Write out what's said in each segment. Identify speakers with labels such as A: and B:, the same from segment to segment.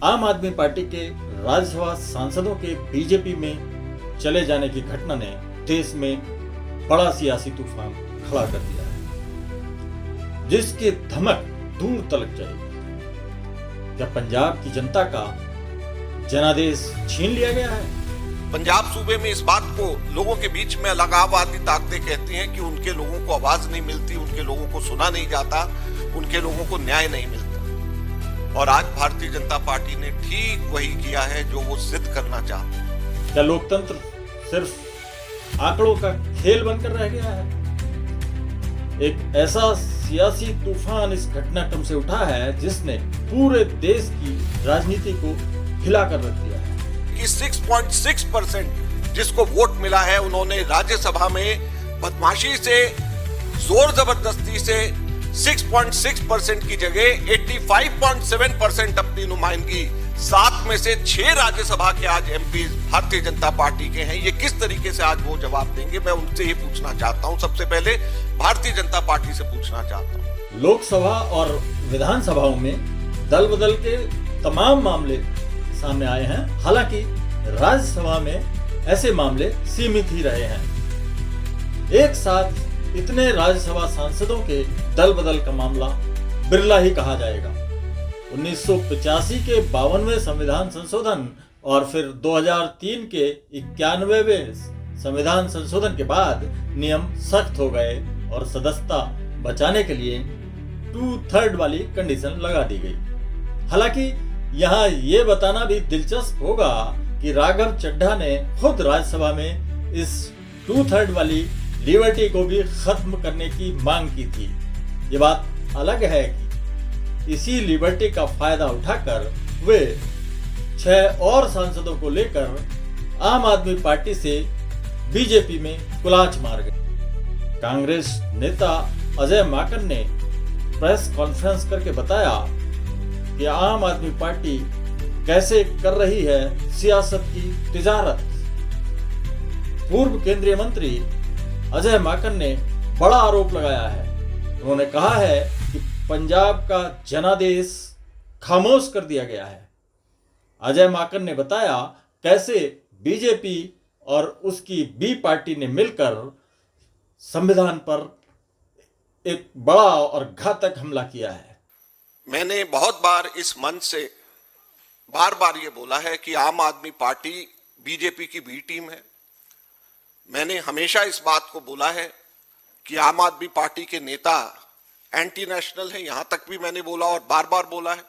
A: आम आदमी पार्टी के राज्यसभा सांसदों के बीजेपी में चले जाने की घटना ने देश में बड़ा सियासी तूफान खड़ा कर दिया है, जिसकी धमक दूर तलक जाएगी। क्या पंजाब की जनता का जनादेश छीन लिया गया है?
B: पंजाब सूबे में इस बात को लोगों के बीच में अलगाववादी ताकतें कहती हैं कि उनके लोगों को आवाज नहीं मिलती, उनके लोगों को सुना नहीं जाता, उनके लोगों को न्याय नहीं मिलता। और आज भारतीय जनता पार्टी ने ठीक वही किया है जो वो सिद्ध करना चाहते हैं।
A: क्या लोकतंत्र सिर्फ आंकड़ों का खेल बनकर रह गया है? एक ऐसा सियासी तूफान इस घटनाक्रम से उठा है जिसने पूरे देश की राजनीति को हिला कर रख दिया है
B: कि 6.6% जिसको वोट मिला है, उन्होंने राज्यसभा में बदमाशी से, जोर जबरदस्ती से 6.6% की जगह 85.7% अपनी नुमाइंदगी 7 में से 6 राज्यसभा के आज एमपी भारतीय जनता पार्टी के हैं। ये किस तरीके से आज वो जवाब देंगे, मैं उनसे ही पूछना चाहता हूं। सबसे पहले भारतीय जनता पार्टी से पूछना चाहता हूं।
A: लोकसभा और विधानसभाओं में दल बदल के तमाम मामले सामने आए हैं, हालांकि राज्यसभा में ऐसे मामले सीमित ही रहे हैं। एक साथ इतने राज्यसभा सांसदों के दल बदल का मामला बिरला ही कहा जाएगा। 1985 के 52वें संविधान संशोधन और फिर 2003 के 91वें संविधान संशोधन के बाद नियम सख्त हो गए और सदस्यता बचाने के लिए 2/3 वाली कंडीशन लगा दी गई। हालांकि यहाँ ये बताना भी दिलचस्प होगा कि राघव चड्ढा ने खुद राज्यसभा में इस 2/3 वाली लिबर्टी को भी खत्म करने की मांग की थी। ये बात अलग है कि इसी लिबर्टी का फायदा उठाकर वे 6 और सांसदों को लेकर आम आदमी पार्टी से बीजेपी में कुलाच मार गए। कांग्रेस नेता अजय माकन ने प्रेस कॉन्फ्रेंस करके बताया कि आम आदमी पार्टी कैसे कर रही है सियासत की तिजारत। पूर्व केंद्रीय मंत्री अजय माकन ने बड़ा आरोप लगाया है। उन्होंने कहा है कि पंजाब का जनादेश खामोश कर दिया गया है। अजय माकन ने बताया कैसे बीजेपी और उसकी बी पार्टी ने मिलकर संविधान पर एक बड़ा और घातक हमला किया है।
B: मैंने बहुत बार इस मंच से बार बार ये बोला है कि आम आदमी पार्टी बीजेपी की बी टीम है। मैंने हमेशा इस बात को बोला है कि आम आदमी पार्टी के नेता एंटी नेशनल है, यहां तक भी मैंने बोला और बार बार बोला है।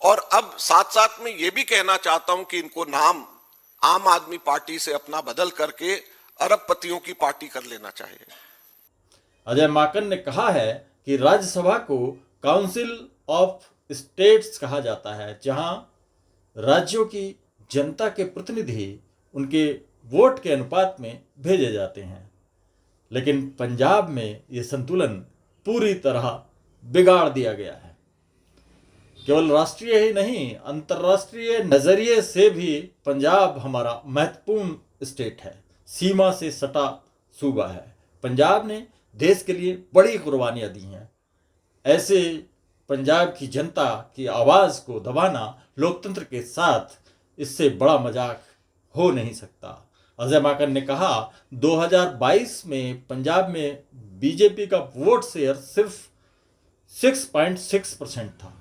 B: और अब साथ साथ में ये भी कहना चाहता हूं कि इनको नाम आम आदमी पार्टी से अपना बदल करके अरबपतियों की पार्टी कर लेना चाहिए।
A: अजय माकन ने कहा है कि राज्यसभा को काउंसिल ऑफ स्टेट्स कहा जाता है, जहां राज्यों की जनता के प्रतिनिधि उनके वोट के अनुपात में भेजे जाते हैं। लेकिन पंजाब में ये संतुलन पूरी तरह बिगाड़ दिया गया है। केवल राष्ट्रीय ही नहीं, अंतर्राष्ट्रीय नजरिए से भी पंजाब हमारा महत्वपूर्ण स्टेट है, सीमा से सटा सूबा है। पंजाब ने देश के लिए बड़ी कुर्बानियां दी हैं। ऐसे पंजाब की जनता की आवाज को दबाना लोकतंत्र के साथ इससे बड़ा मजाक हो नहीं सकता। अजय माकन ने कहा 2022 में पंजाब में बीजेपी का वोट शेयर सिर्फ 6.6% था।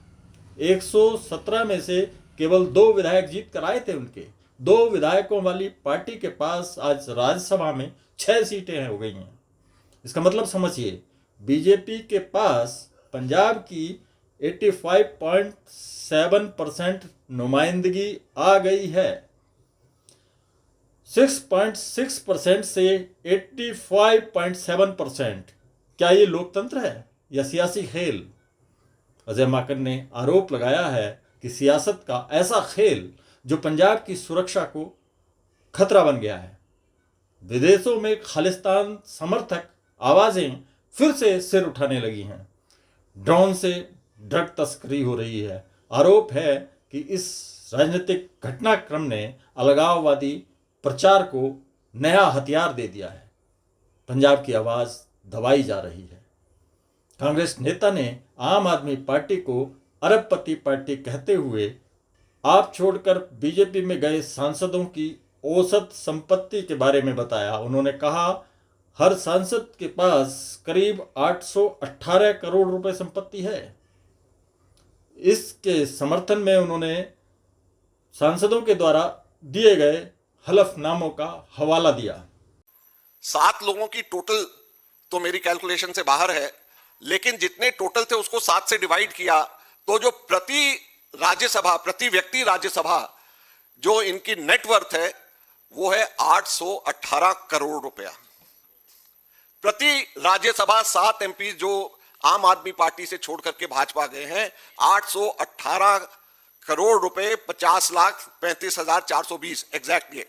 A: 117 में से केवल 2 विधायक जीत कर आए थे। उनके 2 विधायकों वाली पार्टी के पास आज राज्यसभा में 6 सीटें हो गई हैं। इसका मतलब समझिए, बीजेपी के पास पंजाब की 85.7% नुमाइंदगी आ गई है। 6.6% से 85.7%, क्या ये लोकतंत्र है या सियासी खेल? अजय माकन ने आरोप लगाया है कि सियासत का ऐसा खेल जो पंजाब की सुरक्षा को खतरा बन गया है। विदेशों में खालिस्तान समर्थक आवाजें फिर से सिर उठाने लगी हैं। ड्रोन से ड्रग तस्करी हो रही है। आरोप है कि इस राजनीतिक घटनाक्रम ने अलगाववादी प्रचार को नया हथियार दे दिया है। पंजाब की आवाज दबाई जा रही है। कांग्रेस नेता ने आम आदमी पार्टी को अरबपति पार्टी कहते हुए आप छोड़कर बीजेपी में गए सांसदों की औसत संपत्ति के बारे में बताया। उन्होंने कहा हर सांसद के पास करीब 818 करोड़ रुपए संपत्ति है। इसके समर्थन में उन्होंने सांसदों के द्वारा दिए गए हलफनामों का हवाला दिया।
B: 7 लोगों की टोटल तो मेरी कैलकुलेशन से बाहर है, लेकिन जितने टोटल थे उसको 7 से डिवाइड किया तो जो प्रति व्यक्ति राज्यसभा जो इनकी नेटवर्थ है वो है 818 करोड़ रुपया प्रति राज्यसभा। 7 एमपी जो आम आदमी पार्टी से छोड़ करके भाजपा गए हैं, 818 करोड़ रुपए 50,35,420 एग्जैक्टली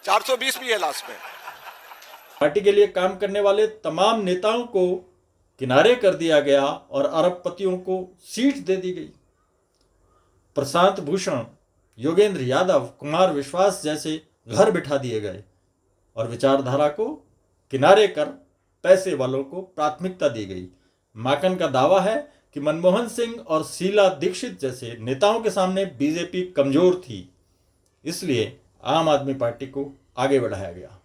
B: 420 भी है लास्ट में।
A: पार्टी के लिए काम करने वाले तमाम नेताओं को किनारे कर दिया गया और अरबपतियों को सीट दे दी गई। प्रशांत भूषण, योगेंद्र यादव, कुमार विश्वास जैसे घर बिठा दिए गए और विचारधारा को किनारे कर पैसे वालों को प्राथमिकता दी गई। माकन का दावा है कि मनमोहन सिंह और शीला दीक्षित जैसे नेताओं के सामने बीजेपी कमजोर थी, इसलिए आम आदमी पार्टी को आगे बढ़ाया गया।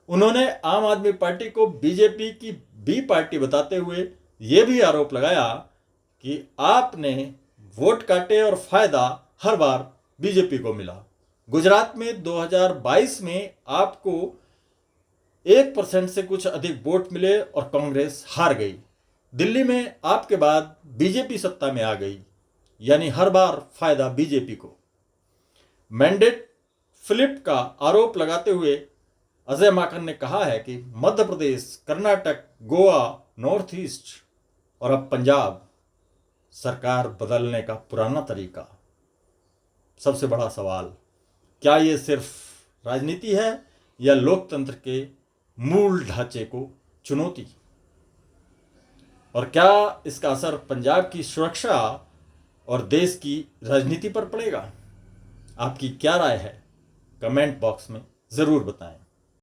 A: उन्होंने आम आदमी पार्टी को बीजेपी की बी पार्टी बताते हुए यह भी आरोप लगाया कि आपने वोट काटे और फायदा हर बार बीजेपी को मिला। गुजरात में 2022 में आपको 1% से कुछ अधिक वोट मिले और कांग्रेस हार गई। दिल्ली में आपके बाद बीजेपी सत्ता में आ गई, यानी हर बार फायदा बीजेपी को। मैंडेट फ्लिप का आरोप लगाते हुए अजय माकन ने कहा है कि मध्य प्रदेश, कर्नाटक, गोवा, नॉर्थ ईस्ट और अब पंजाब सरकार बदलने का पुराना तरीका। सबसे बड़ा सवाल, क्या ये सिर्फ राजनीति है या लोकतंत्र के मूल ढांचे को चुनौती? और क्या इसका असर पंजाब की सुरक्षा और देश की राजनीति पर पड़ेगा? आपकी क्या राय है? कमेंट बॉक्स में ज़रूर बताएं।